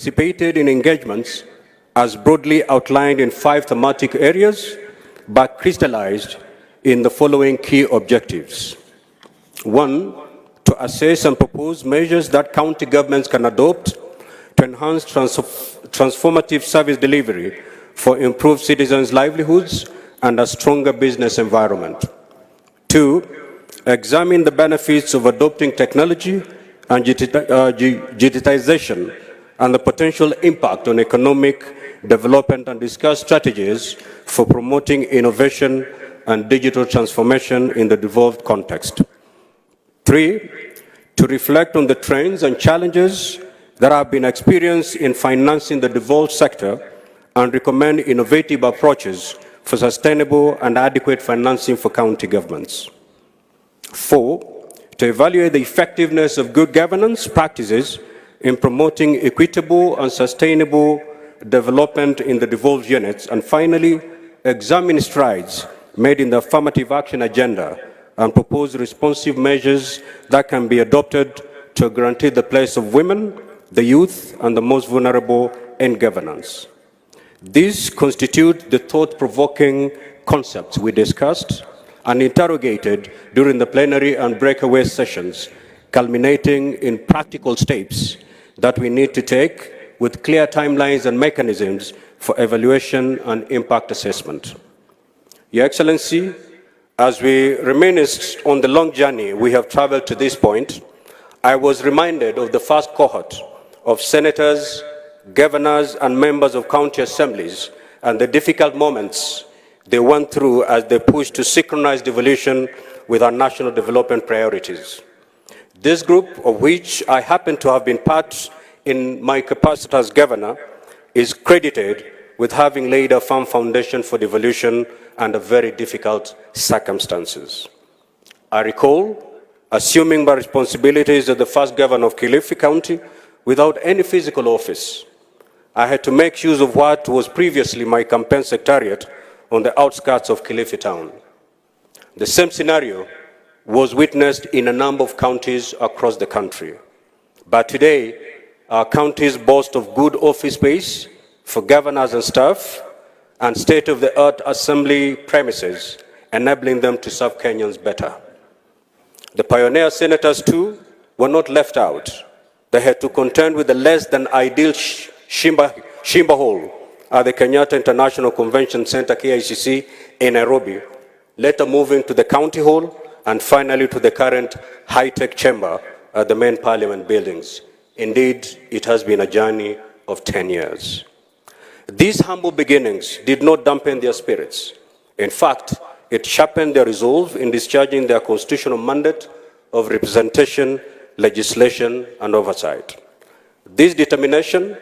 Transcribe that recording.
participated in engagements as broadly outlined in 5 thematic areas, but crystallized in the following key objectives. 1, to assess and propose measures that county governments can adopt to enhance transformative service delivery for improved citizens' livelihoods and a stronger business environment. 2, examine the benefits of adopting technology and digitization and the potential impact on economic development and discuss strategies for promoting innovation and digital transformation in the devolved context. 3, to reflect on the trends and challenges that have been experienced in financing the devolved sector and recommend innovative approaches for sustainable and adequate financing for county governments. 4, to evaluate the effectiveness of good governance practices in promoting equitable and sustainable development in the devolved units. And finally, examine strides made in the affirmative action agenda and propose responsive measures that can be adopted to guarantee the place of women, the youth, and the most vulnerable in governance. These constitute the thought-provoking concepts we discussed and interrogated during the plenary and breakaway sessions, culminating in practical steps that we need to take with clear timelines and mechanisms for evaluation and impact assessment. Your Excellency, as we reminisced on the long journey we have traveled to this point, I was reminded of the first cohort of senators, governors, and members of county assemblies and the difficult moments they went through as they pushed to synchronize devolution with our national development priorities. This group, of which I happen to have been part in my capacity as governor, is credited with having laid a firm foundation for devolution under very difficult circumstances. I recall assuming my responsibilities as the first governor of Kilifi County without any physical office. I had to make use of what was previously my campaign secretariat on the outskirts of Kilifi town. The same scenario was witnessed in a number of counties across the country. But today, our counties boast of good office space for governors and staff and state-of-the-art assembly premises, enabling them to serve Kenyans better. The pioneer senators, too, were not left out. They had to contend with the less than ideal Shimba Hall at the Kenyatta International Convention Center, KICC, in Nairobi, later moving to the County Hall, and finally to the current high-tech chamber at the main parliament buildings. Indeed, it has been a journey of 10 years. These humble beginnings did not dampen their spirits. In fact, it sharpened their resolve in discharging their constitutional mandate of representation, legislation, and oversight. This determination